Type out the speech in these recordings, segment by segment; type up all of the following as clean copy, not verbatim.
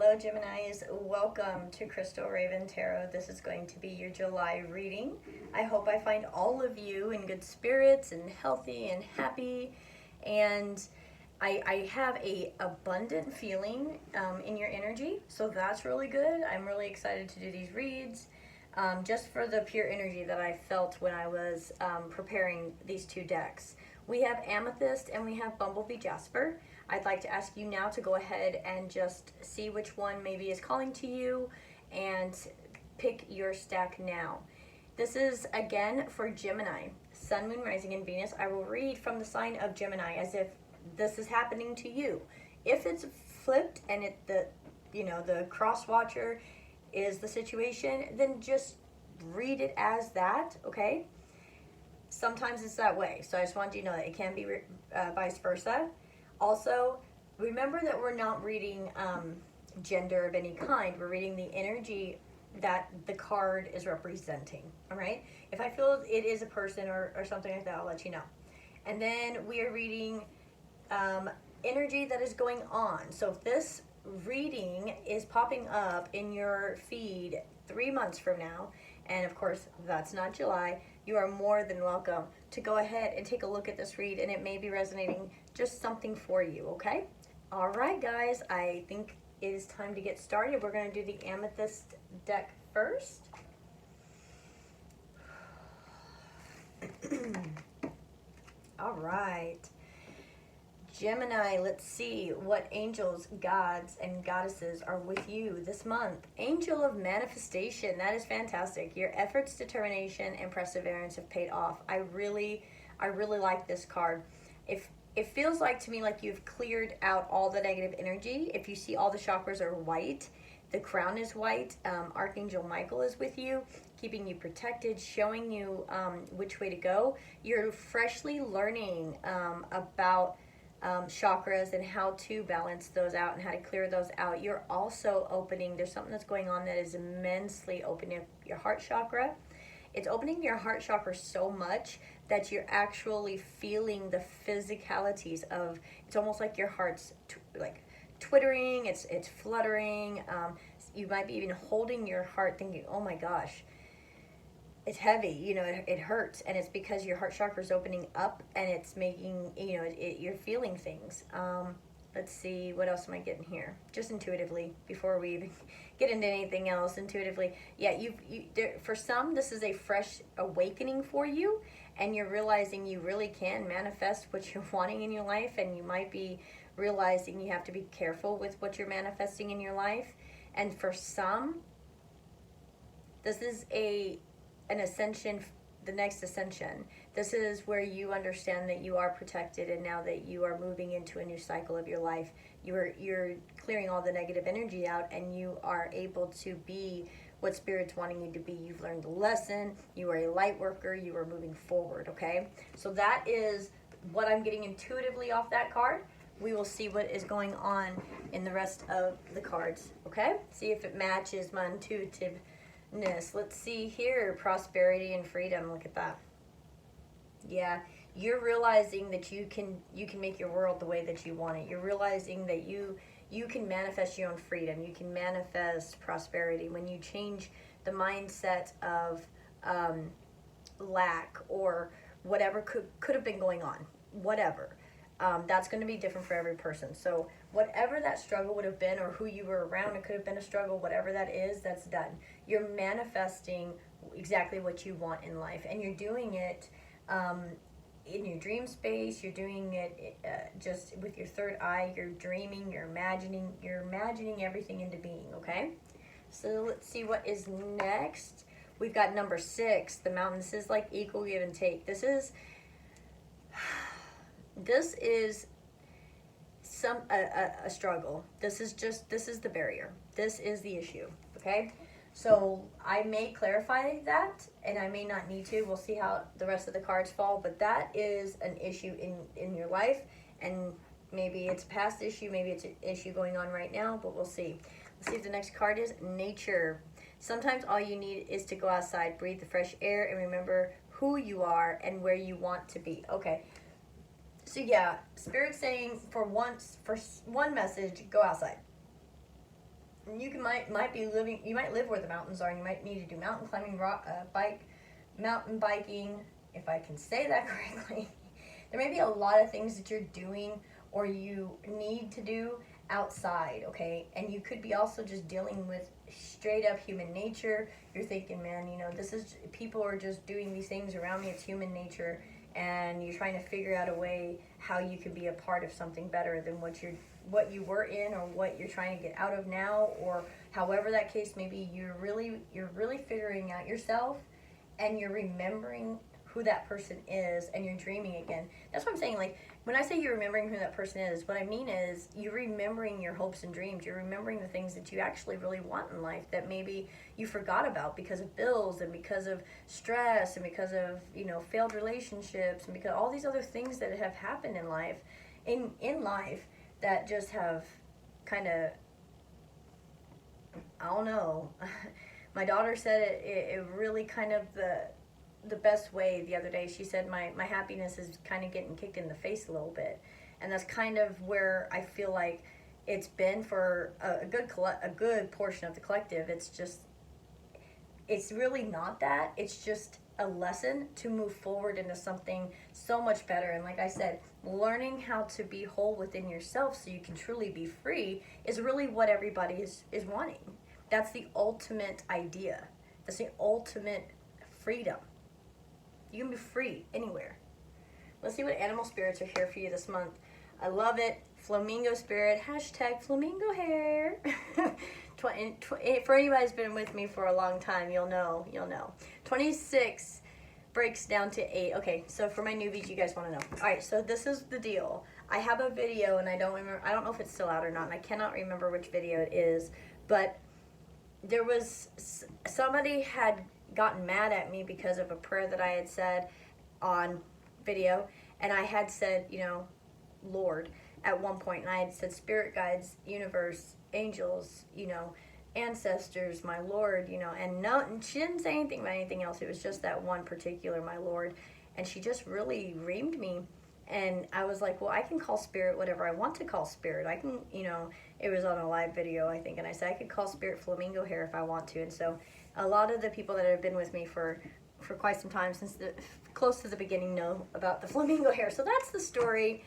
Hello, Geminis. Welcome to Crystal Raven Tarot. This is going to be your July reading. I hope I find all of you in good spirits and healthy and happy. And I have a abundant feeling in your energy, so that's really good. I'm really excited to do these reads just for the pure energy that I felt when I was preparing these two decks. We have Amethyst and we have Bumblebee Jasper. I'd like to ask you now to go ahead and just see which one maybe is calling to you and pick your stack now. This is again for Gemini, Sun, Moon, Rising, and Venus. I will read from the sign of Gemini as if this is happening to you. If it's flipped and the cross watcher is the situation, then just read it as that, okay? Sometimes it's that way, so I just want you to know that it can be vice versa. Also, remember that we're not reading gender of any kind. We're reading the energy that the card is representing, all right? If I feel it is a person or something like that, I'll let you know. And then we are reading energy that is going on. So if this reading is popping up in your feed 3 months from now, and of course that's not July, you are more than welcome to go ahead and take a look at this read, and it may be resonating just something for you, okay? All right, guys, I think it is time to get started. We're going to do the Amethyst deck first. All right. Gemini, let's see what angels, gods, and goddesses are with you this month. Angel of manifestation, that is fantastic. Your efforts, determination, and perseverance have paid off. I really like this card. If it feels like to me like you've cleared out all the negative energy. If you see all the chakras are white, the crown is white, Archangel Michael is with you, keeping you protected, showing you which way to go. You're freshly learning about chakras and how to balance those out and how to clear those out. You're also opening, there's something that's going on that is immensely opening your heart chakra. It's opening your heart chakra so much that you're actually feeling the physicalities of, it's almost like your heart's like twittering, it's fluttering. You might be even holding your heart thinking, oh my gosh, it's heavy, it hurts, and it's because your heart chakra is opening up and it's making, you're feeling things. Let's see, what else am I getting here? Just intuitively, before we even get into anything else, intuitively. Yeah, for some, this is a fresh awakening for you, and you're realizing you really can manifest what you're wanting in your life, and you might be realizing you have to be careful with what you're manifesting in your life. And for some, this is an ascension, the next ascension. This is where you understand that you are protected, and now that you are moving into a new cycle of your life, you're clearing all the negative energy out, and you are able to be what Spirit's wanting you to be. You've learned the lesson, you are a light worker, you are moving forward, okay? So that is what I'm getting intuitively off that card. We will see what is going on in the rest of the cards, okay? See if it matches my intuitiveness. Let's see here, prosperity and freedom. Look at that. Yeah, you're realizing that you can make your world the way that you want it. You're realizing that you can manifest your own freedom. You can manifest prosperity when you change the mindset of lack or whatever could have been going on. Whatever. That's going to be different for every person. So whatever that struggle would have been, or who you were around, it could have been a struggle, whatever that is, that's done. You're manifesting exactly what you want in life, and you're doing it in your dream space. You're doing it just with your third eye. You're dreaming, you're imagining everything into being, okay? So let's see what is next. We've got number 6, the mountain. This is like equal give and take. This is a struggle. This is the barrier. This is the issue, okay? So I may clarify that, and I may not need to. We'll see how the rest of the cards fall, but that is an issue in your life, and maybe it's a past issue, maybe it's an issue going on right now, but we'll see. Let's see if the next card is nature. Sometimes all you need is to go outside, breathe the fresh air, and remember who you are and where you want to be. Okay. So yeah, Spirit's saying for one message, go outside. might be living. You might live where the mountains are, and you might need to do mountain climbing, mountain biking, if I can say that correctly. There may be a lot of things that you're doing or you need to do outside, okay? And you could be also just dealing with straight up human nature. You're thinking, man, people are just doing these things around me. It's human nature. And you're trying to figure out a way how you could be a part of something better than what you were in, or what you're trying to get out of now, or however that case may be. You're really figuring out yourself, and you're remembering who that person is, and you're dreaming again. That's what I'm saying. Like, when I say you're remembering who that person is, what I mean is you're remembering your hopes and dreams. You're remembering the things that you actually really want in life that maybe you forgot about because of bills and because of stress and because of, failed relationships and because all these other things that have happened in life, in life that just have kind of, I don't know. My daughter said it really kind of the best way the other day. She said my happiness is kind of getting kicked in the face a little bit, and that's kind of where I feel like it's been for a good portion of the collective. It's really not that. It's just a lesson to move forward into something so much better. And like I said, learning how to be whole within yourself so you can truly be free is really what everybody is wanting. That's the ultimate idea. That's the ultimate freedom. You can be free anywhere. Let's see what animal spirits are here for you this month. I love it. Flamingo spirit. # flamingo hair. For anybody who's been with me for a long time, you'll know. 26 breaks down to 8. Okay, so for my newbies, you guys want to know. All right, so this is the deal. I have a video, and I don't know if it's still out or not, and I cannot remember which video it is, but there was somebody had gotten mad at me because of a prayer that I had said on video, and I had said, Lord, at one point, and I had said spirit guides, universe, angels, ancestors, my Lord, and she didn't say anything about anything else. It was just that one particular my Lord, and she just really reamed me. And I was like, well, I can call spirit whatever I want to call spirit. I can, it was on a live video, I think, and I said I could call spirit flamingo hair if I want to. And so a lot of the people that have been with me for quite some time, since close to the beginning, know about the flamingo hair. So that's the story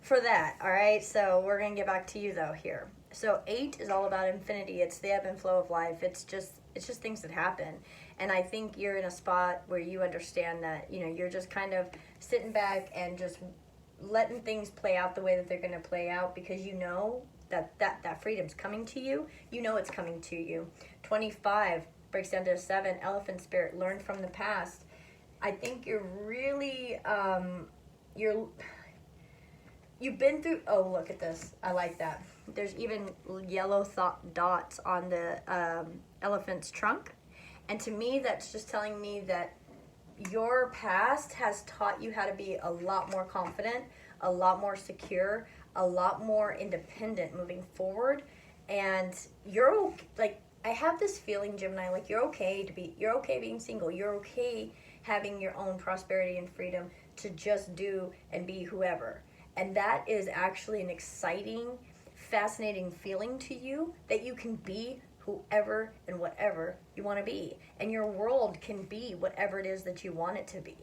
for that, all right? So we're going to get back to you, though, here. So 8 is all about infinity. It's the ebb and flow of life. It's just things that happen. And I think you're in a spot where you understand that, you're just kind of sitting back and just letting things play out the way that they're going to play out, because that freedom's coming to you. It's coming to you. 25 breaks down to a 7. Elephant spirit. Learn from the past. I think you're really you've been through. Oh, look at this. I like that. There's even yellow dots on the elephant's trunk, and to me, that's just telling me that your past has taught you how to be a lot more confident, a lot more secure, a lot more independent moving forward. And you're like, I have this feeling, Gemini, like you're okay being single. You're okay having your own prosperity and freedom to just do and be whoever. And that is actually an exciting, fascinating feeling to you, that you can be whoever and whatever you want to be, and your world can be whatever it is that you want it to be.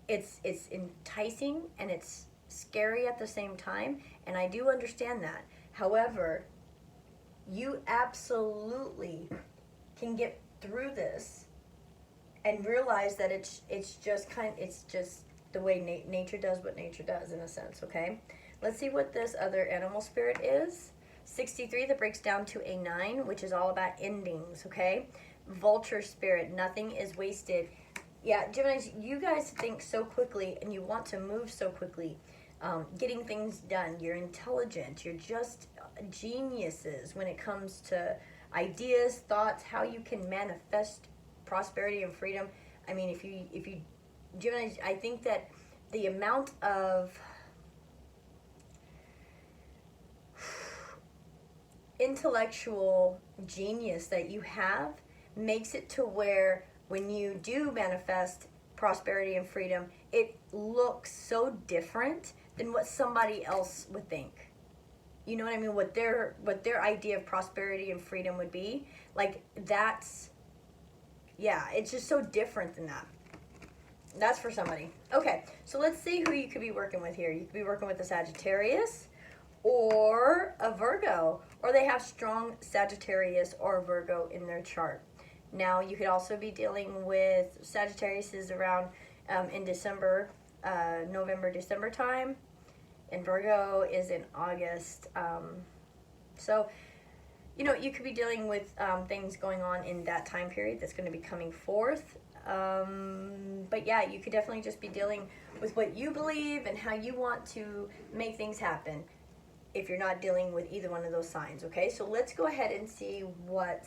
It's enticing and it's scary at the same time, and I do understand that. However, you absolutely can get through this and realize that it's just the way nature does what nature does, in a sense. Okay, let's see what this other animal spirit is. 63, that breaks down to a 9, which is all about endings. Okay, vulture spirit. Nothing is wasted. Yeah, Geminis, you guys think so quickly and you want to move so quickly, getting things done. You're intelligent. You're just geniuses when it comes to ideas, thoughts, how you can manifest prosperity and freedom. I mean, if you Gemini, I think that the amount of intellectual genius that you have makes it to where when you do manifest prosperity and freedom, it looks so different than what somebody else would think. you know what I mean, what their idea of prosperity and freedom would be. Like, that's, yeah, it's just so different than that. That's for somebody. Okay, so let's see who you could be working with here. You could be working with a Sagittarius or a Virgo, or they have strong Sagittarius or Virgo in their chart. Now, you could also be dealing with Sagittarius is around in December, November, December time, and Virgo is in August. So, you know, you could be dealing with things going on in that time period that's going to be coming forth. But yeah, you could definitely just be dealing with what you believe and how you want to make things happen if you're not dealing with either one of those signs, okay? So let's go ahead and see what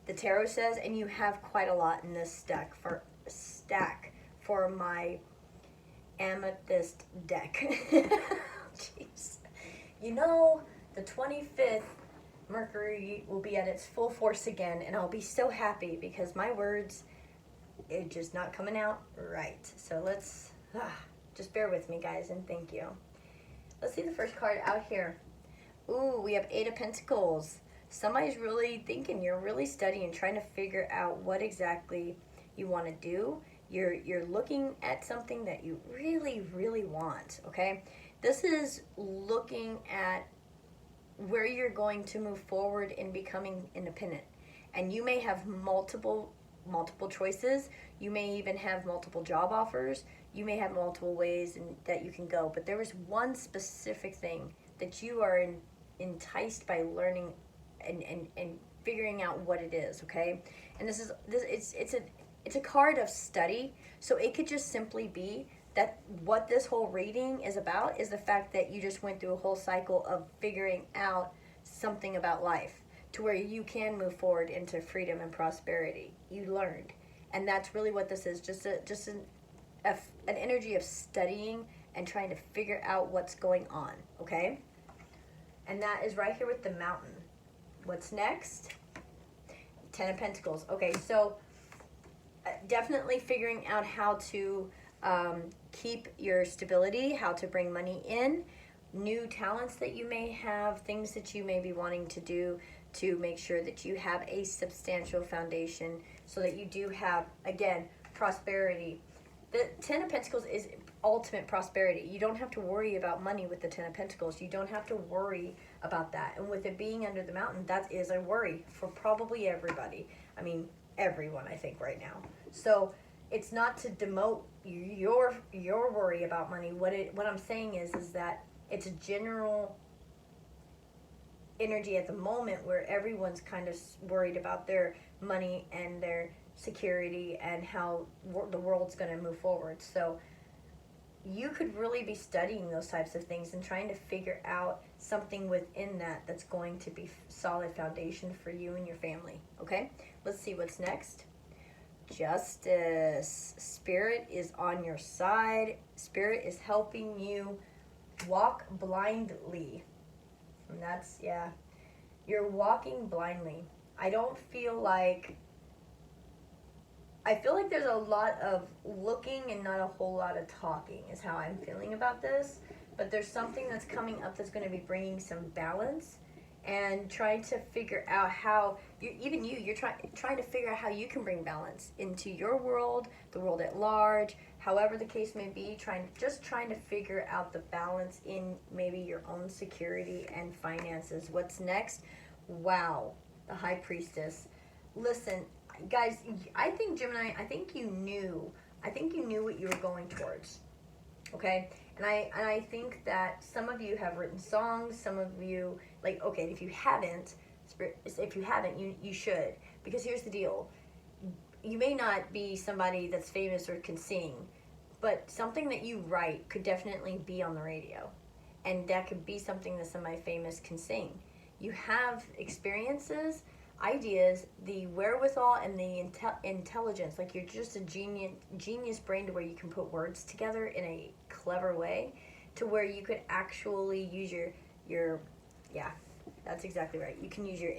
the tarot says, and you have quite a lot in this stack for my amethyst deck. Jeez. You know, the 25th, Mercury will be at its full force again, and I'll be so happy because my words are just not coming out right. So let's just bear with me, guys, and thank you. Let's see the first card out here. Ooh, we have Eight of Pentacles. Somebody's really thinking, you're really studying, trying to figure out what exactly you want to do. You're looking at something that you really, really want, okay? This is looking at where you're going to move forward in becoming independent. And you may have multiple choices. You may even have multiple job offers. You may have multiple ways that you can go. But there is one specific thing that you are enticed by learning and figuring out what it is, okay? And it's a card of study. So it could just simply be that what this whole reading is about is the fact that you just went through a whole cycle of figuring out something about life to where you can move forward into freedom and prosperity. You learned. And that's really what this is, just an energy of studying and trying to figure out what's going on, okay? And that is right here with the Mountain. What's next? Ten of Pentacles. Okay, so definitely figuring out how to keep your stability, how to bring money in, new talents that you may have, things that you may be wanting to do to make sure that you have a substantial foundation so that you do have, again, prosperity. The Ten of Pentacles is ultimate prosperity. You don't have to worry about money with the Ten of Pentacles. You don't have to worry about that. And with it being under the Mountain, that is a worry for probably everybody. I mean, everyone, I think, right now. So it's not to demote your worry about money. What I'm saying is that it's a general energy at the moment where everyone's kind of worried about their money and their security and how the world's going to move forward. So you could really be studying those types of things and trying to figure out something within that that's going to be solid foundation for you and your family. Okay, let's see what's next. Justice. Spirit is on your side. Spirit is helping you walk blindly. And that's, yeah, you're walking blindly. I feel like there's a lot of looking and not a whole lot of talking is how I'm feeling about this. But there's something that's coming up that's going to be bringing some balance and trying to figure out how, you're trying to figure out how you can bring balance into your world, the world at large, however the case may be, trying to figure out the balance in maybe your own security and finances. What's next? Wow, the High Priestess. Listen, guys, I think Gemini, I think you knew what you were going towards. Okay? And I think that some of you have written songs, some of you, like, okay, if you haven't, you should. Because here's the deal. You may not be somebody that's famous or can sing, but something that you write could definitely be on the radio. And that could be something that somebody famous can sing. You have experiences, ideas, the wherewithal, and the intelligence. Like, you're just a genius brain to where you can put words together in a clever way to where you could actually use your yeah, that's exactly right. You can use your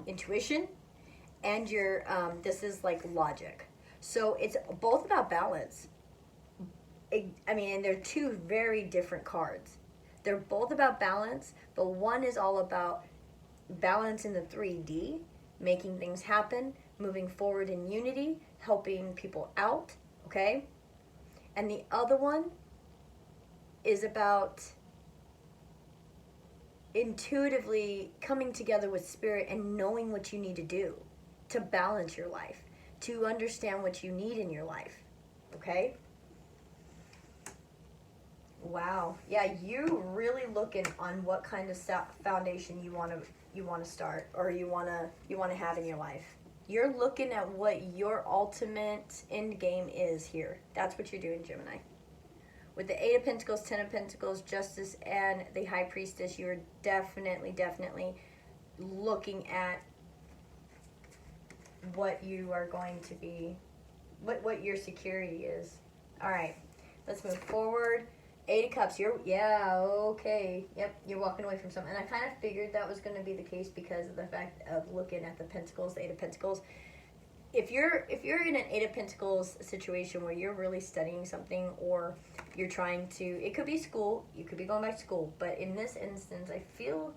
intuition and your this is like logic. So it's both about balance. And they're two very different cards. They're both about balance, but one is all about balance in the 3D, making things happen, moving forward in unity, helping people out, okay? And the other one is about intuitively coming together with spirit and knowing what you need to do to balance your life, to understand what you need in your life, okay? Wow. Yeah, you really looking on what kind of foundation you want to start, or you want to have in your life. You're looking at what your ultimate end game is here. That's what you're doing, Gemini. With the Eight of Pentacles, Ten of Pentacles, Justice, and the High Priestess, you're definitely looking at what you are going to be, what your security is. All right, let's move forward. Eight of Cups, okay. Yep, you're walking away from something. And I kind of figured that was going to be the case because of the fact of looking at the Pentacles, the Eight of Pentacles. If you're in an Eight of Pentacles situation where you're really studying something, or you're trying to, it could be school, you could be going back to school, but in this instance, I feel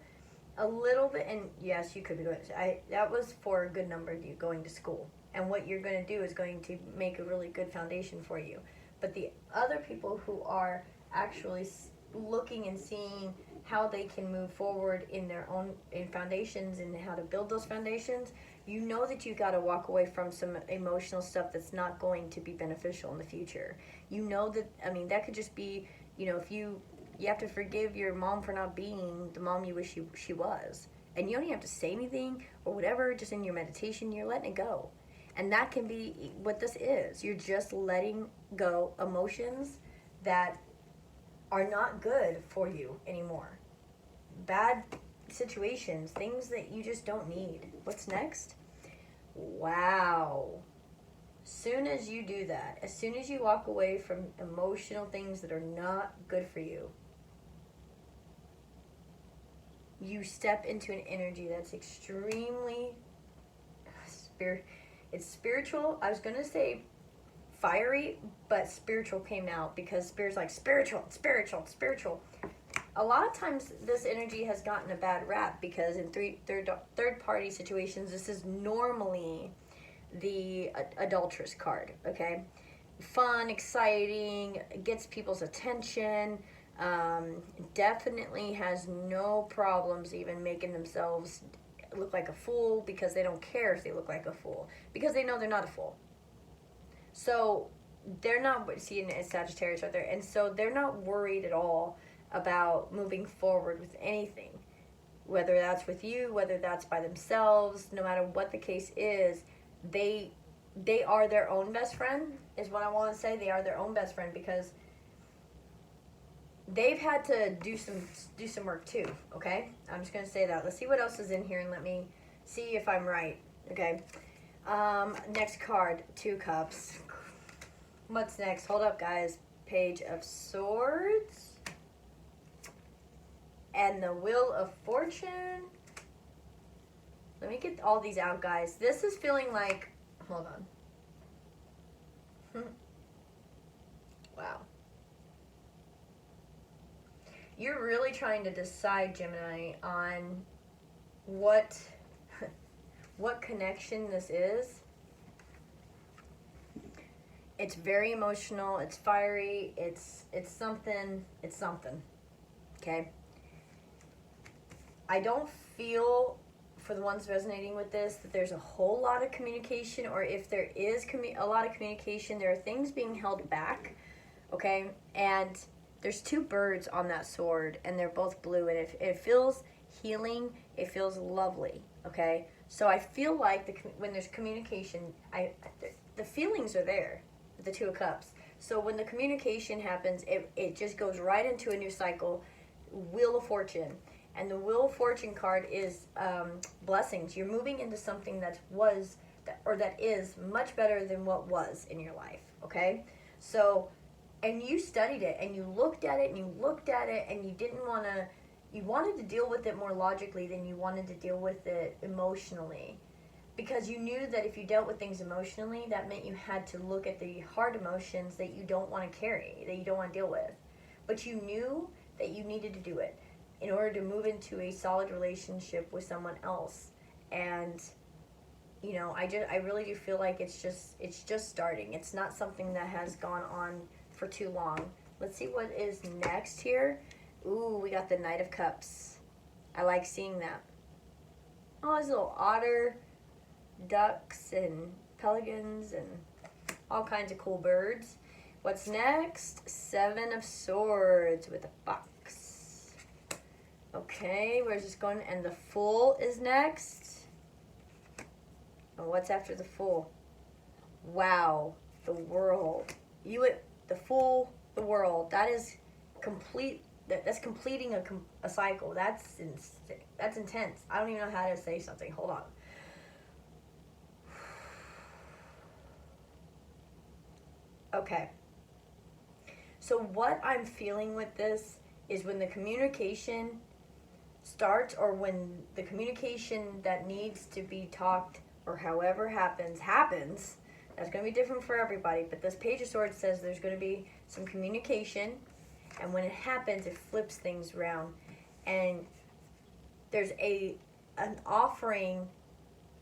a little bit, and yes, you could be going, that was for a good number of you going to school. And what you're going to do is going to make a really good foundation for you. But the other people who are actually looking and seeing how they can move forward in their own foundations and how to build those foundations, you know that you got to walk away from some emotional stuff that's not going to be beneficial in the future. You know that, I mean, that could just be, if you have to forgive your mom for not being the mom you wish she was. And you don't even have to say anything or whatever, just in your meditation, you're letting it go. And that can be what this is. You're just letting go emotions that are not good for you anymore. Bad situations, things that you just don't need. What's next? Wow. Soon as you do that, as soon as you walk away from emotional things that are not good for you, you step into an energy that's extremely it's spiritual. I was going to say fiery, but spiritual came out because spirit's like spiritual. A lot of times this energy has gotten a bad rap because in third party situations, this is normally the adulteress card, okay? Fun, exciting, gets people's attention, definitely has no problems even making themselves look like a fool because they don't care if they look like a fool because they know they're not a fool. So they're not, seeing it as Sagittarius right there, and so they're not worried at all about moving forward with anything, whether that's with you, whether that's by themselves, no matter what the case is, they are their own best friend, is what I want to say. They are their own best friend because they've had to do some work too, okay? I'm just going to say that. Let's see what else is in here and let me see if I'm right, okay? Next card, Two Cups. What's next? Hold up, guys. Page of Swords. And the Wheel of Fortune. Let me get all these out, guys. This is feeling like, hold on. Wow. You're really trying to decide, Gemini, on what connection this is. It's very emotional, it's fiery, it's something, okay? I don't feel, for the ones resonating with this, that there's a whole lot of communication, or if there is a lot of communication, there are things being held back, okay? And there's two birds on that sword, and they're both blue, and it feels healing, it feels lovely, okay? So I feel like when there's communication, the feelings are there, the Two of Cups. So when the communication happens, it just goes right into a new cycle, Wheel of Fortune. And the Wheel of Fortune card is blessings. You're moving into something that is much better than what was in your life, okay? So, and you studied it, and you looked at it, and you looked at it, and you wanted to deal with it more logically than you wanted to deal with it emotionally. Because you knew that if you dealt with things emotionally, that meant you had to look at the hard emotions that you don't want to carry, that you don't want to deal with. But you knew that you needed to do it in order to move into a solid relationship with someone else. And you know, I really do feel like it's just starting. It's not something that has gone on for too long. Let's see what is next here. Ooh, we got the Knight of Cups. I like seeing that. Oh, there's little otter, ducks, and pelicans, and all kinds of cool birds. What's next? Seven of Swords with a fox. Okay, where's this going? And the Fool is next. And what's after the Fool? Wow, the World. The Fool, the World. That is complete. That's completing a cycle. That's intense. I don't even know how to say something. Hold on. Okay. So what I'm feeling with this is when the communication starts, or when the communication that needs to be talked, or however happens, that's going to be different for everybody. But this Page of Swords says there's going to be some communication, and when it happens, it flips things around. And there's an offering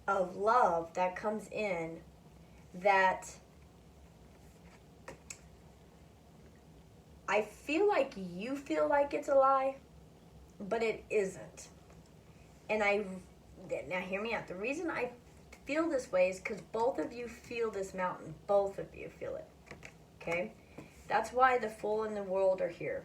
of love that comes in that I feel like you feel like it's a lie, but it isn't. And now hear me out. The reason I feel this way is because both of you feel this mountain. Both of you feel it. Okay? That's why the Fool and the World are here.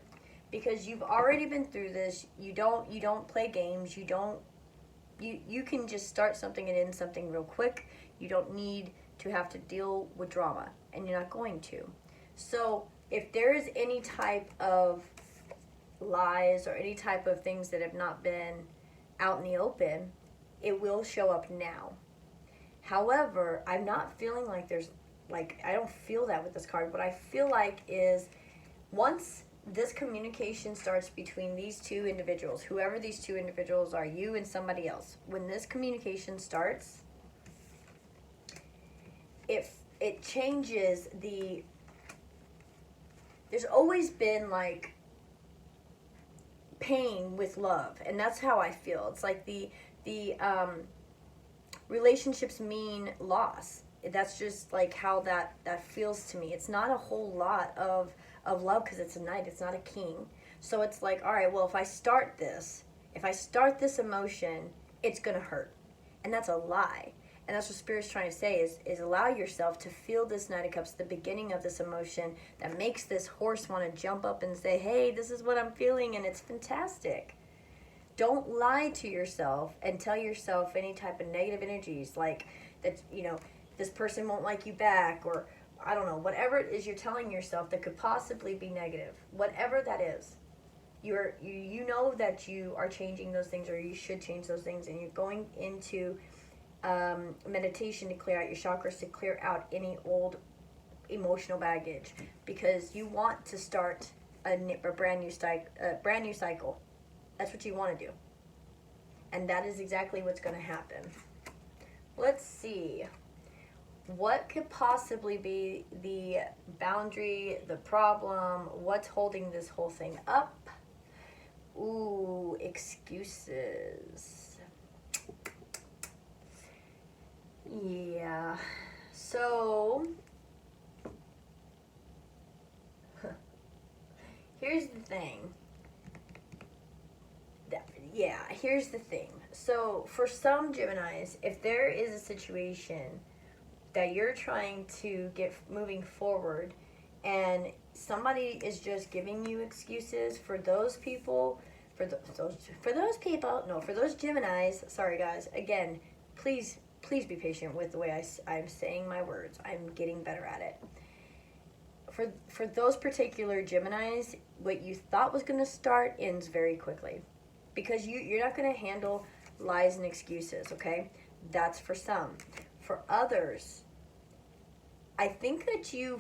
Because you've already been through this. You don't play games. You can just start something and end something real quick. You don't need to have to deal with drama, and you're not going to. So if there is any type of lies or any type of things that have not been out in the open, it will show up now. However, I'm not feeling like I don't feel that with this card. What I feel like is once this communication starts between these two individuals, whoever these two individuals are, you and somebody else, when this communication starts, if it changes there's always been like pain with love, and that's how I feel. It's like the relationships mean loss. That's just like how that feels to me. It's not a whole lot of love because it's a knight, it's not a king. So it's like, all right, well, if I start this emotion, it's gonna hurt. And that's a lie. And that's what Spirit's trying to say is allow yourself to feel this Knight of Cups, the beginning of this emotion that makes this horse want to jump up and say, hey, this is what I'm feeling, and it's fantastic. Don't lie to yourself and tell yourself any type of negative energies like that, this person won't like you back, or I don't know, whatever it is you're telling yourself that could possibly be negative, whatever that is. You know that you are changing those things, or you should change those things, and you're going into meditation to clear out your chakras, to clear out any old emotional baggage, because you want to start a brand new cycle. That's what you want to do, and that is exactly what's going to happen. Let's see. What could possibly be the boundary, the problem? What's holding this whole thing up? Ooh, excuses. Yeah. So, here's the thing. Here's the thing. So, for some Geminis, if there is a situation that you're trying to get moving forward, and somebody is just giving you excuses, for those Geminis, sorry guys, again, please be patient with the way I'm saying my words. I'm getting better at it. For those particular Geminis, what you thought was going to start ends very quickly, because you're not going to handle lies and excuses, okay? That's for some. For others, I think that you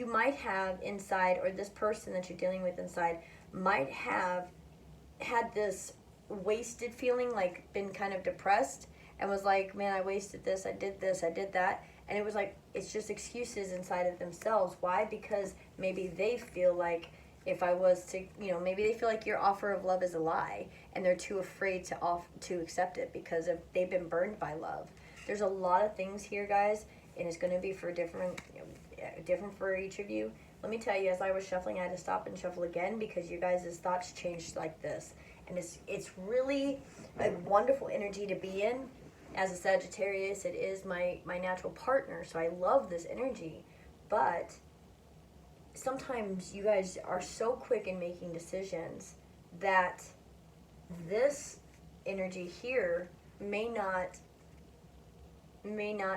might have inside, or this person that you're dealing with inside might have had this wasted feeling, like been kind of depressed, and was like, man, I wasted this, I did that. And it was like, it's just excuses inside of themselves. Why? Because maybe they feel like if I was to, maybe they feel like your offer of love is a lie and they're too afraid to accept it because they've been burned by love. There's a lot of things here, guys, and it's going to be for different for each of you. Let me tell you, as I was shuffling, I had to stop and shuffle again because you guys' thoughts changed like this. And it's really a wonderful energy to be in. As a Sagittarius, it is my natural partner, so I love this energy. But sometimes you guys are so quick in making decisions that this energy here may not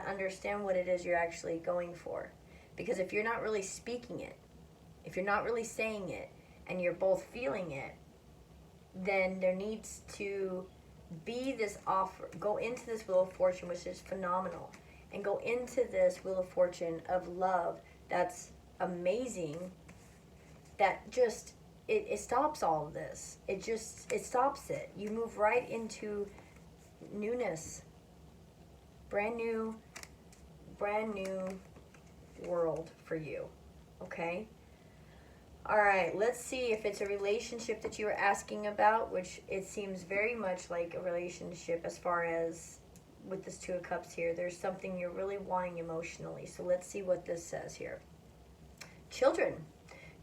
understand what it is you're actually going for. Because if you're not really speaking it, if you're not really saying it, and you're both feeling it, then there needs to be this offer. Go into this Wheel of Fortune, which is phenomenal, and go into this Wheel of Fortune of love that's amazing, that just, it stops all of this. It stops it. You move right into newness. Brand new world for you. Okay? Alright, let's see if it's a relationship that you were asking about, which it seems very much like a relationship as far as with this Two of Cups here. There's something you're really wanting emotionally. So let's see what this says here. Children.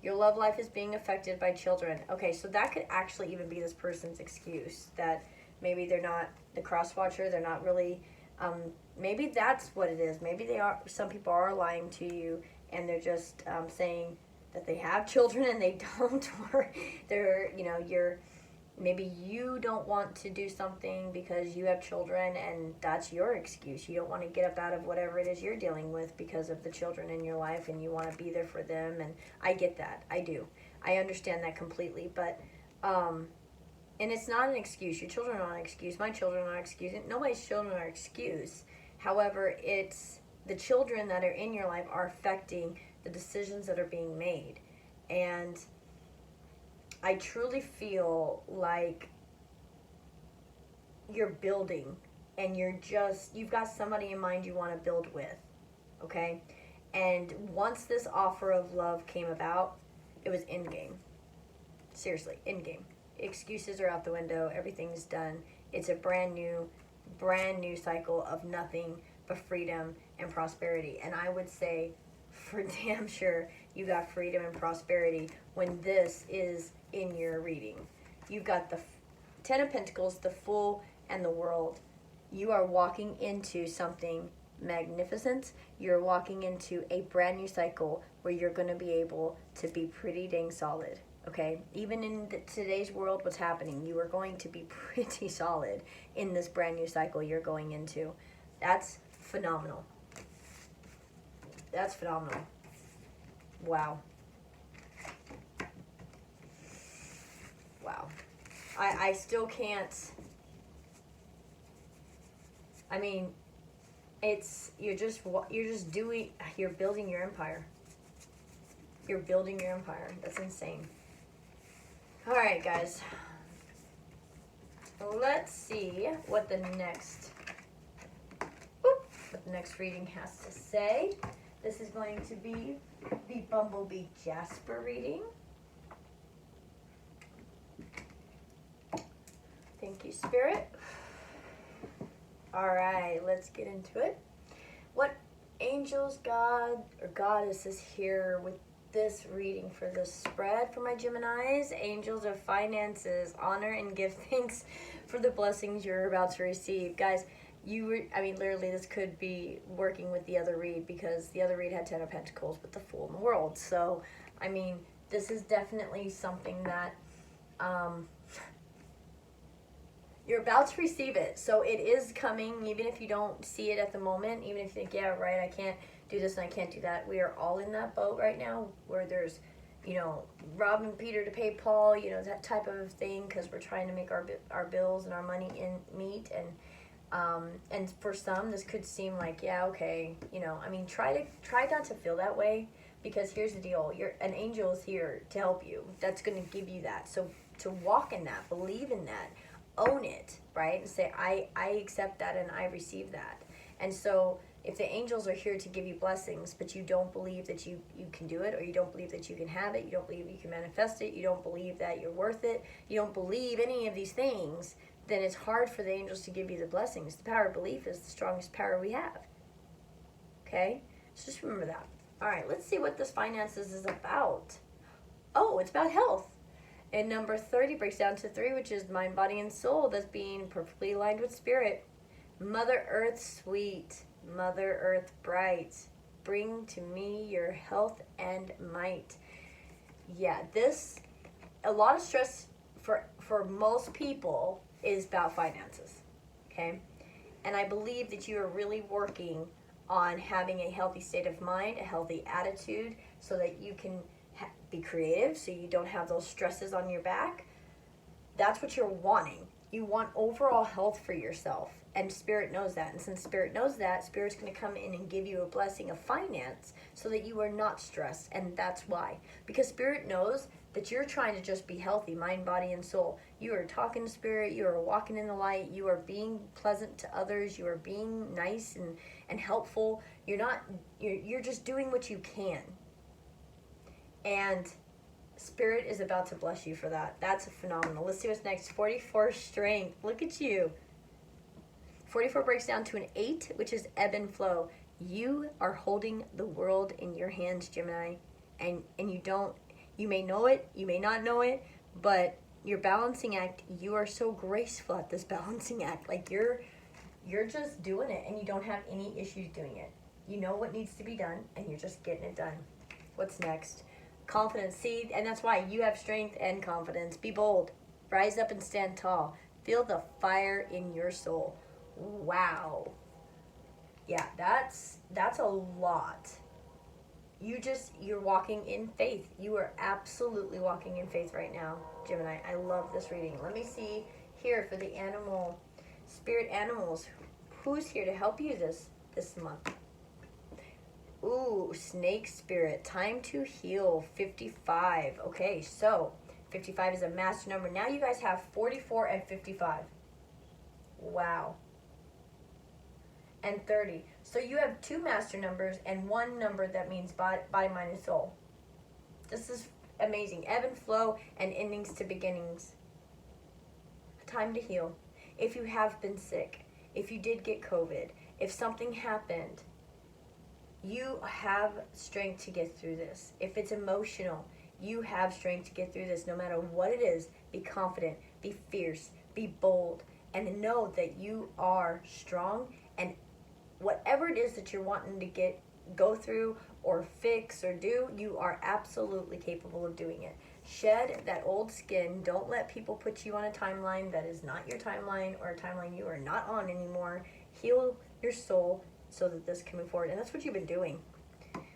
Your love life is being affected by children. Okay, so that could actually even be this person's excuse, that maybe they're not the cross watcher, they're not really, maybe that's what it is. Maybe some people are lying to you and they're just saying that they have children and they don't, or maybe you don't want to do something because you have children and that's your excuse. You don't want to get up out of whatever it is you're dealing with because of the children in your life, and you want to be there for them. And I get that. I do. I understand that completely. But, and it's not an excuse. Your children are not an excuse. My children are not an excuse. Nobody's children are an excuse. However, it's the children that are in your life are affecting the decisions that are being made. And I truly feel like you're building, and you've got somebody in mind you want to build with, okay? And once this offer of love came about, it was in game. Seriously, in game. Excuses are out the window. Everything's done. It's a brand new cycle of nothing but freedom and prosperity. And I would say for damn sure you got freedom and prosperity when this is in your reading. You've got the Ten of Pentacles, the Fool, and the World. You are walking into something magnificent. You're walking into a brand new cycle where you're going to be able to be pretty dang solid. Okay? Even in today's world, what's happening, you are going to be pretty solid in this brand new cycle you're going into. That's phenomenal. That's phenomenal. Wow. Wow. I still can't. I mean, you're building your empire. You're building your empire. That's insane. All right, guys. Let's see what the next reading has to say. This is going to be the Bumblebee Jasper reading. Thank you, Spirit. All right, let's get into it. What angels, God, or goddess is here with this reading for this spread for my Geminis? Angels of finances, honor and give thanks for the blessings you're about to receive. Guys, literally this could be working with the other read, because the other read had Ten of Pentacles with the Fool in the World. So, I mean, this is definitely something that you're about to receive it. So it is coming, even if you don't see it at the moment, even if you think, yeah, right, I can't do this and I can't do that. We are all in that boat right now where there's, robbing Peter to pay Paul, that type of thing, because we're trying to make our bills and our money meet. And for some, this could seem like, yeah, okay, try not to feel that way, because here's the deal. An angel is here to help you. That's going to give you that. So to walk in that, believe in that, own it, right? And say, I accept that and I receive that. And so If the angels are here to give you blessings, but you don't believe that you can do it, or you don't believe that you can have it, you don't believe you can manifest it, you don't believe that you're worth it, you don't believe any of these things, then it's hard for the angels to give you the blessings. The power of belief is the strongest power we have. Okay? So just remember that. All right, let's see what this finances is about. Oh, it's about health. And number 30 breaks down to 3, which is mind, body, and soul. That's being perfectly aligned with spirit. Mother Earth sweet, Mother Earth bright, bring to me your health and might. Yeah, a lot of stress for most people is about finances, okay? And I believe that you are really working on having a healthy state of mind, a healthy attitude, so that you can be creative, so you don't have those stresses on your back. That's what you're wanting. You want overall health for yourself, and Spirit knows that. And since Spirit knows that, Spirit's going to come in and give you a blessing of finance so that you are not stressed. And that's why. Because Spirit knows that you're trying to just be healthy, mind, body, and soul. You are talking to Spirit. You are walking in the light. You are being pleasant to others. You are being nice and helpful. You're just doing what you can. And Spirit is about to bless you for that. That's phenomenal. Let's see what's next. 44 strength. Look at you. 44 breaks down to an 8, which is ebb and flow. You are holding the world in your hands, Gemini. And you may know it, you may not know it, but your balancing act, you are so graceful at this balancing act. Like you're just doing it, and you don't have any issues doing it. You know what needs to be done, and you're just getting it done. What's next? Confidence. See, and that's why you have strength and confidence. Be bold. Rise up and stand tall. Feel the fire in your soul. Wow. Yeah, that's a lot. You're walking in faith. You are absolutely walking in faith right now, Gemini. I love this reading. Let me see here for the spirit animals. Who's here to help you this month? Ooh, snake spirit. Time to heal. 55. Okay, so 55 is a master number. Now you guys have 44 and 55. Wow. And 30. So you have 2 master numbers and 1 number that means body, mind, and soul. This is amazing. Ebb and flow and endings to beginnings. Time to heal. If you have been sick, if you did get COVID, if something happened, you have strength to get through this. If it's emotional, you have strength to get through this no matter what it is. Be confident, be fierce, be bold, and know that you are strong, and whatever it is that you're wanting to go through or fix or do, you are absolutely capable of doing it. Shed that old skin. Don't let people put you on a timeline that is not your timeline, or a timeline you are not on anymore. Heal your soul so that this can move forward. And that's what you've been doing.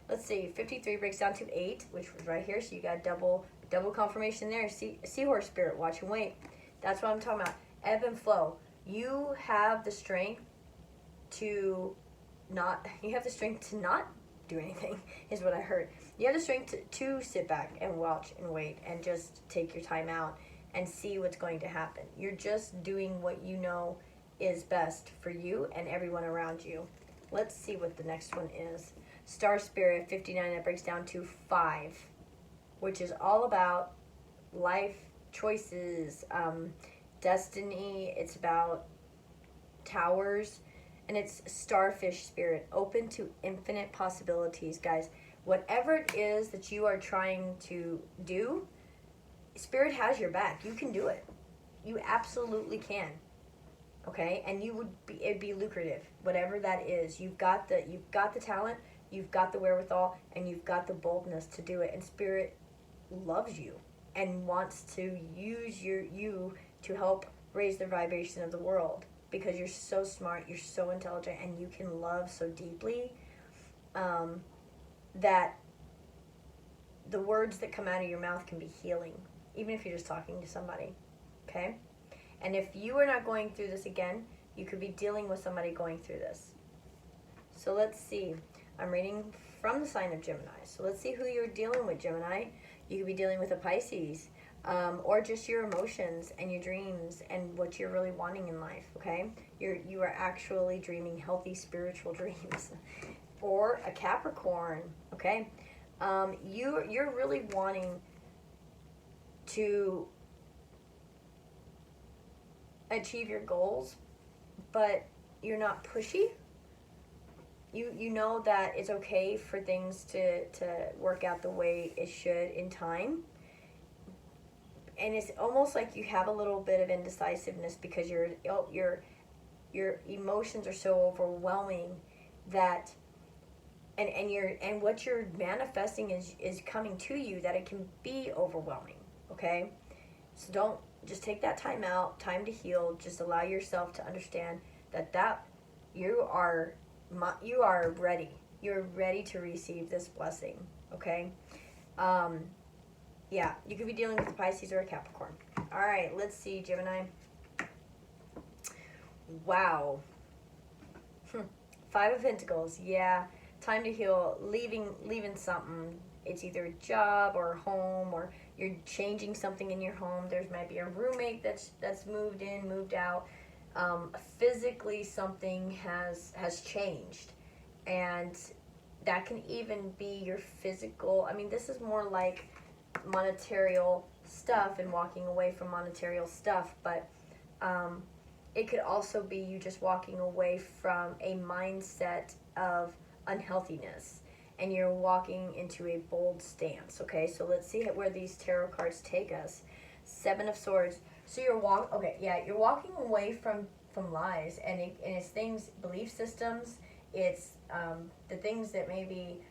Let's see. 53 breaks down to 8, which was right here. So you got double confirmation there. Seahorse spirit. Watch and wait. That's what I'm talking about. Ebb and flow. You have the strength to not do anything, is what I heard. You have the strength to sit back and watch and wait and just take your time out and see what's going to happen. You're just doing what you know is best for you and everyone around you. Let's see what the next one is. Star Spirit 59, that breaks down to 5, which is all about life choices, destiny. It's about towers, and it's starfish spirit, open to infinite possibilities, guys. Whatever it is that you are trying to do, Spirit has your back. You can do it. You absolutely can. Okay, and it'd be lucrative, whatever that is. You've got the talent, you've got the wherewithal, and you've got the boldness to do it. And Spirit loves you and wants to use you to help raise the vibration of the world, because you're so smart, you're so intelligent, and you can love so deeply that the words that come out of your mouth can be healing, even if you're just talking to somebody. Okay. And if you are not going through this again, you could be dealing with somebody going through this. So let's see. I'm reading from the sign of Gemini. So let's see who you're dealing with, Gemini. You could be dealing with a Pisces, or just your emotions and your dreams and what you're really wanting in life. Okay, you are actually dreaming healthy spiritual dreams. Or a Capricorn. Okay, you're really wanting to achieve your goals, but you're not pushy. You know that it's okay for things to work out the way it should in time. And it's almost like you have a little bit of indecisiveness because your emotions are so overwhelming that and what you're manifesting is coming to you, that it can be overwhelming. Okay, so don't, just take that time out, time to heal. Just allow yourself to understand that you are ready. You're ready to receive this blessing. Okay. Yeah, you could be dealing with a Pisces or a Capricorn. All right, let's see, Gemini. Wow. 5 of Pentacles. Yeah, time to heal. Leaving something. It's either a job or a home, or you're changing something in your home. There's might be a roommate that's moved in, moved out. Physically, something has changed, and that can even be your physical. I mean, this is more like monetary stuff and walking away from monetary stuff, but it could also be you just walking away from a mindset of unhealthiness, and you're walking into a bold stance. Okay, so let's see where these tarot cards take us. 7 of Swords. So you're walking away from lies, and it's things, belief systems. It's the things that maybe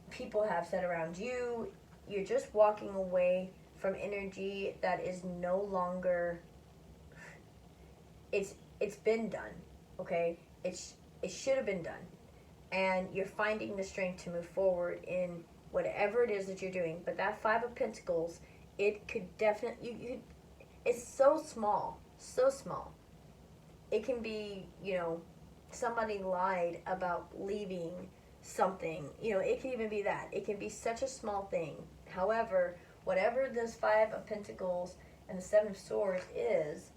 people have said around you. You're just walking away from energy that is no longer. It's been done. Okay, it should have been done, and you're finding the strength to move forward in whatever it is that you're doing. But that 5 of Pentacles, it could definitely it's so small. It can be, somebody lied about leaving something. It can even be that. It can be such a small thing. However, whatever this 5 of Pentacles and the 7 of Swords is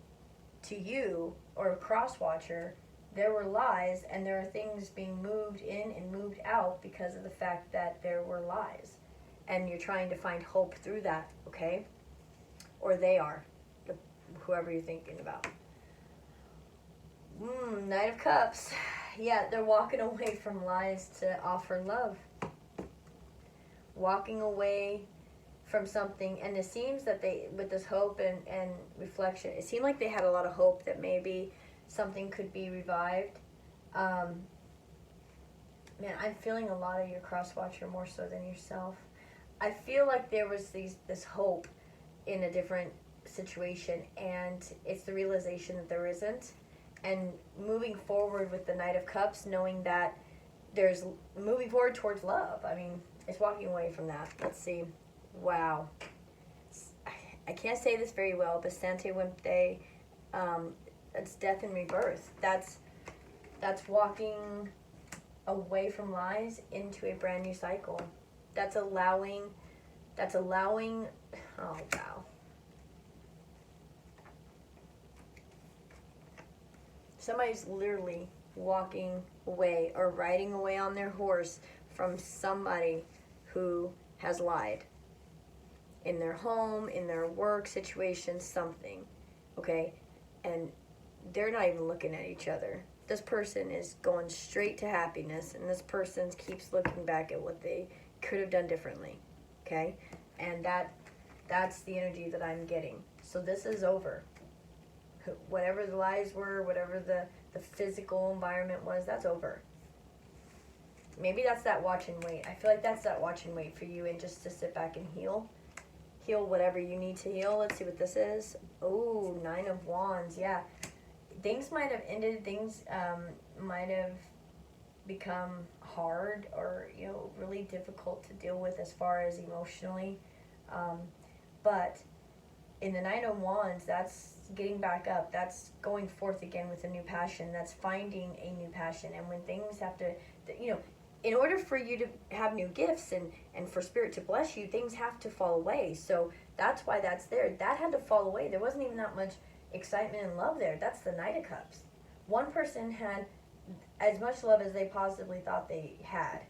to you or a cross watcher, there were lies, and there are things being moved in and moved out because of the fact that there were lies. And you're trying to find hope through that, okay? Or they are. Whoever you're thinking about. Knight of Cups. Yeah, they're walking away from lies to offer love. Walking away from something, and it seems that they, with this hope and reflection, it seemed like they had a lot of hope that maybe something could be revived. Man, I'm feeling a lot of your cross-watcher more so than yourself. I feel like there was this hope in a different situation, and it's the realization that there isn't. And moving forward with the Knight of Cups, knowing that there's moving forward towards love. I mean, it's walking away from that. Let's see. Wow. I can't say this very well, but Sante Wimpte, it's death and rebirth. That's walking away from lies into a brand new cycle. That's allowing, oh wow. Somebody's literally walking away or riding away on their horse from somebody who has lied. In their home, in their work situation, something. Okay? And they're not even looking at each other. This person is going straight to happiness, and this person keeps looking back at what they could have done differently. Okay? And that's the energy that I'm getting. So this is over. Whatever the lies were, whatever the physical environment was, that's over. Maybe that's that watch and wait. I feel like that's that watch and wait for you, and just to sit back and heal whatever you need to heal. Let's see what this is. Oh, 9 of Wands. Yeah, things might have ended. Things might have become hard, or really difficult to deal with as far as emotionally. But in the 9 of Wands, that's getting back up. That's going forth again with a new passion. That's finding a new passion. And when things have to, in order for you to have new gifts and for Spirit to bless you, things have to fall away. So that's why that's there. That had to fall away. There wasn't even that much excitement and love there. That's the Knight of Cups. One person had as much love as they possibly thought they had.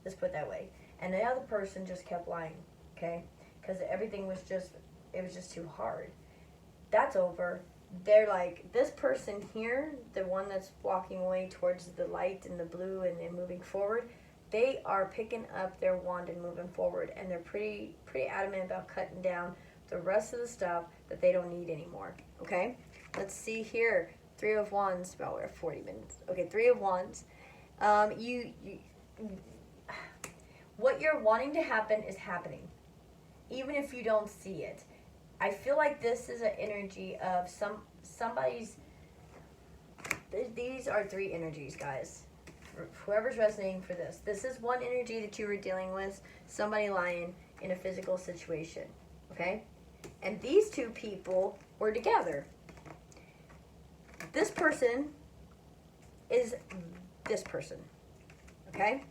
Let's put it that way. And the other person just kept lying, okay? Because everything was just, it was just too hard. That's over. They're like, this person here, the one that's walking away towards the light and the blue and moving forward, they are picking up their wand and moving forward, and they're pretty adamant about cutting down the rest of the stuff that they don't need anymore, okay? Let's see here. 3 of Wands. Well, we're at 40 minutes. Okay, 3 of Wands. What you're wanting to happen is happening, even if you don't see it. I feel like this is an energy of somebody's. These are 3 energies, guys. Whoever's resonating for this. This is one energy that you were dealing with, somebody lying in a physical situation, okay? And these 2 people were together. This person is this person, okay?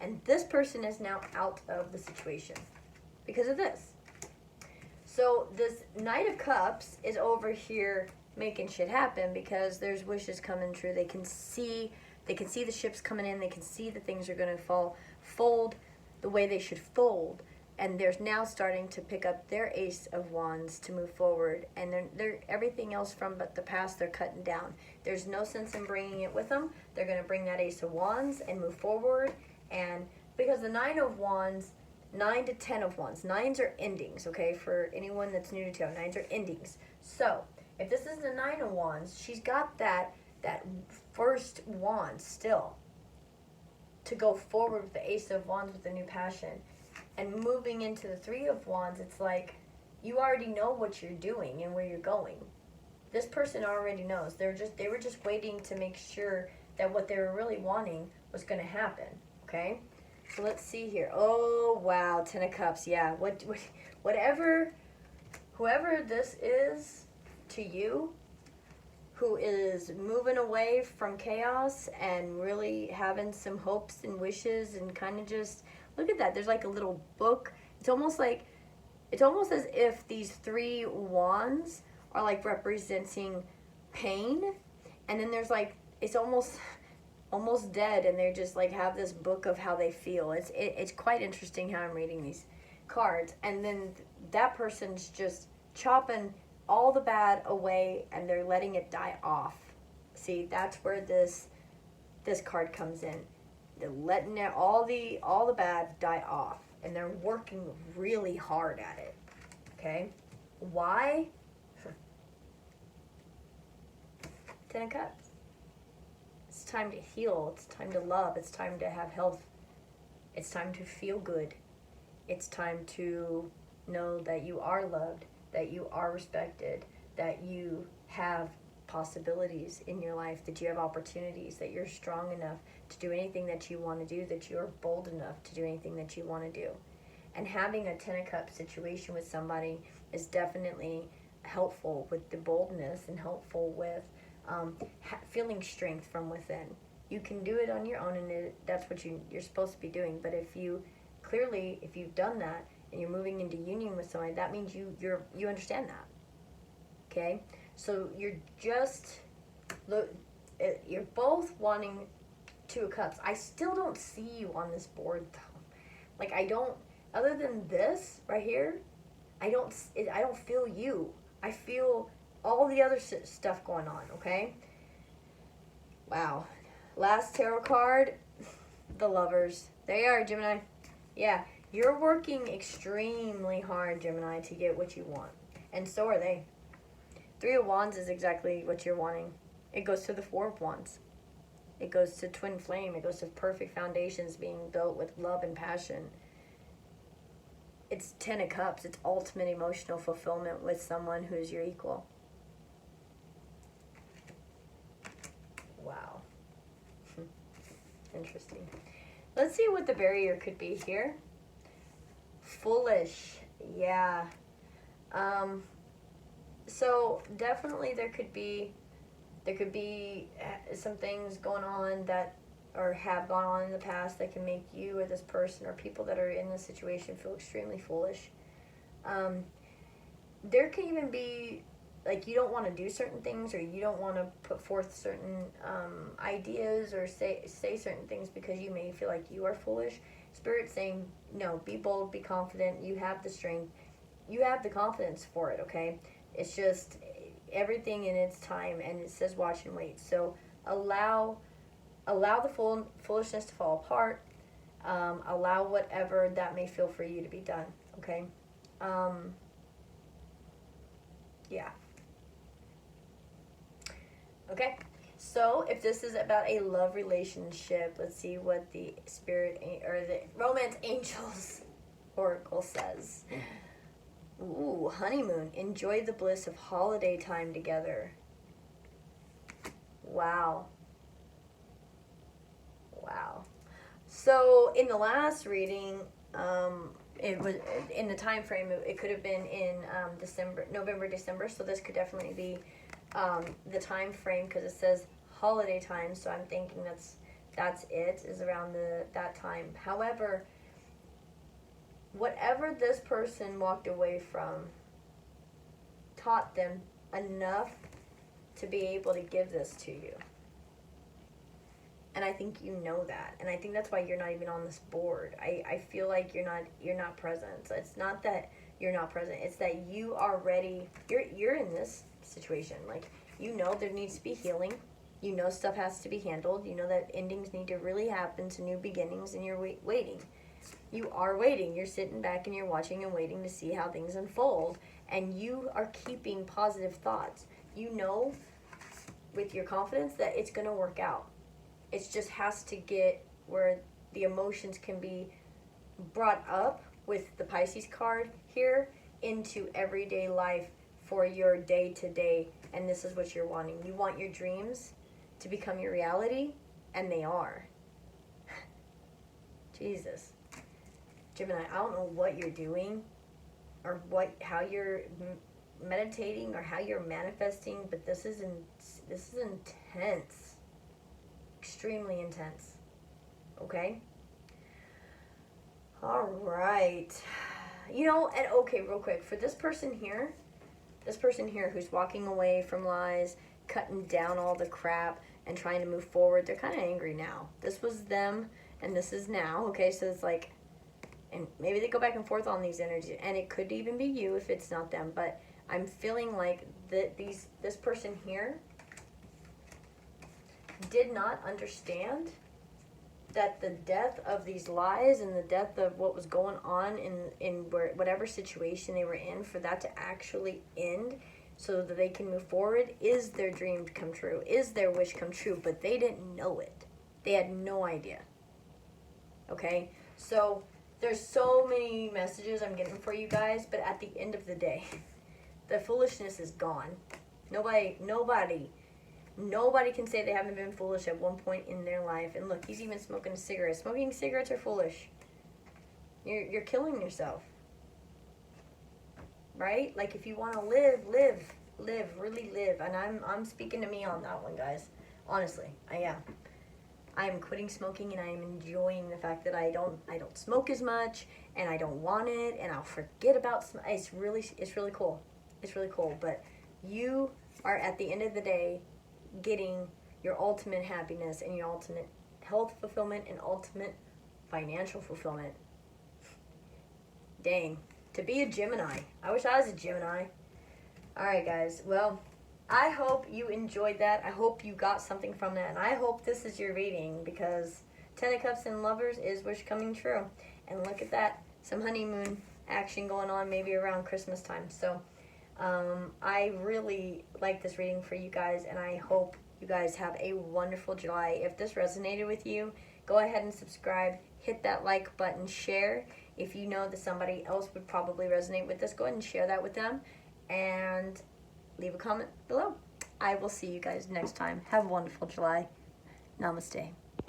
And this person is now out of the situation because of this. So this Knight of Cups is over here making shit happen because there's wishes coming true. They can see the ships coming in. They can see that things are going to fold the way they should fold. And they're now starting to pick up their Ace of Wands to move forward. And they're everything else from but the past, they're cutting down. There's no sense in bringing it with them. They're going to bring that Ace of Wands and move forward. And because the 9 of Wands, 9 to 10 of Wands. 9s are endings, okay? For anyone that's new to tarot, 9s are endings. So, if this is the 9 of Wands, she's got that first wand still to go forward with the Ace of Wands with a new passion. And moving into the 3 of Wands, it's like you already know what you're doing and where you're going. This person already knows. They were just waiting to make sure that what they were really wanting was going to happen, okay? So let's see here. Oh, wow, 10 of Cups. Yeah, whoever this is to you, who is moving away from chaos and really having some hopes and wishes and kind of just, look at that. There's like a little book. It's almost as if these 3 wands are like representing pain. And then there's like, it's almost dead, and they just like have this book of how they feel. It's quite interesting how I'm reading these cards. And then that person's just chopping all the bad away and they're letting it die off. See, that's where this card comes in. They're letting all the bad die off, and they're working really hard at it. Okay? Why? 10 of Cups. It's time to heal. It's time to love. It's time to have health. It's time to feel good. It's time to know that you are loved, that you are respected, that you have possibilities in your life, that you have opportunities, that you're strong enough to do anything that you want to do, that you're bold enough to do anything that you want to do. And having a 10 of Cups situation with somebody is definitely helpful with the boldness and helpful with feeling strength from within. You can do it on your own, and that's what you're supposed to be doing. But if you've done that and you're moving into union with somebody, that means you understand that. Okay, so you're both wanting 2 of Cups. I still don't see you on this board though. Like I don't. Other than this right here, I don't feel you. I feel all the other stuff going on, okay? Wow. Last tarot card, the Lovers. There you are, Gemini. Yeah, you're working extremely hard, Gemini, to get what you want. And so are they. 3 of Wands is exactly what you're wanting. It goes to the 4 of Wands. It goes to twin flame. It goes to perfect foundations being built with love and passion. It's 10 of Cups. It's ultimate emotional fulfillment with someone who's your equal. Wow. Interesting. Let's see what the barrier could be here. Foolish. Yeah. So definitely there could be some things going on that or have gone on in the past that can make you or this person or people that are in this situation feel extremely foolish. There can even be, like, you don't want to do certain things, or you don't want to put forth certain ideas, or say certain things because you may feel like you are foolish. Spirit's saying, no, be bold, be confident. You have the strength. You have the confidence for it, okay? It's just everything in its time, and it says watch and wait. So allow the foolishness to fall apart. Allow whatever that may feel for you to be done, okay? Yeah. Okay, so if this is about a love relationship, let's see what the spirit or the romance angels oracle says. Ooh, honeymoon. Enjoy the bliss of holiday time together. Wow. Wow. So in the last reading, it was in the time frame. It could have been in November, December. So this could definitely be the time frame, because it says holiday time. So I'm thinking that's it, is around that time. However, whatever this person walked away from taught them enough to be able to give this to you. And I think you know that. And I think that's why you're not even on this board. I feel like you're not present. So it's not that you're not present. It's that you are ready. You're in this situation. Like, you know there needs to be healing. You know stuff has to be handled. You know that endings need to really happen to new beginnings, and you're waiting. You are waiting. You're sitting back and you're watching and waiting to see how things unfold. And you are keeping positive thoughts. You know with your confidence that it's going to work out. It just has to get where the emotions can be brought up with the Pisces card here into everyday life for your day-to-day. And this is what you're wanting. You want your dreams to become your reality, and they are. Jesus. Gemini, I don't know what you're doing or how you're meditating or how you're manifesting, but this is intense. Extremely intense. Okay? All right. You know, and okay, real quick, for this person here who's walking away from lies, cutting down all the crap and trying to move forward, they're kind of angry now. This was them and this is now. Okay, so it's like, and maybe they go back and forth on these energies, and it could even be you if it's not them, but I'm feeling like this person here did not understand that the death of these lies and the death of what was going on in whatever situation they were in, for that to actually end so that they can move forward, is their dream come true, is their wish come true, but they didn't know it. They had no idea. Okay? So there's so many messages I'm getting for you guys, but at the end of the day, the foolishness is gone. Nobody can say they haven't been foolish at one point in their life. And look, he's even smoking a cigarette. Smoking cigarettes are foolish. You're killing yourself. Right? Like, if you want to live, really live. And I'm speaking to me on that one, guys. Honestly, I am. I am quitting smoking, and I am enjoying the fact that I don't smoke as much, and I don't want it, and I'll forget about it's really cool. It's really cool. But you are, at the end of the day, getting your ultimate happiness and your ultimate health fulfillment and ultimate financial fulfillment. Dang. To be a Gemini. I wish I was a Gemini. Alright, guys. Well, I hope you enjoyed that. I hope you got something from that. And I hope this is your reading, because Ten of Cups and Lovers is wish coming true. And look at that. Some honeymoon action going on maybe around Christmas time. So, I really like this reading for you guys, and I hope you guys have a wonderful July. If this resonated with you, go ahead and subscribe, hit that like button, share. If you know that somebody else would probably resonate with this, go ahead and share that with them, and leave a comment below. I will see you guys next time. Have a wonderful July. Namaste.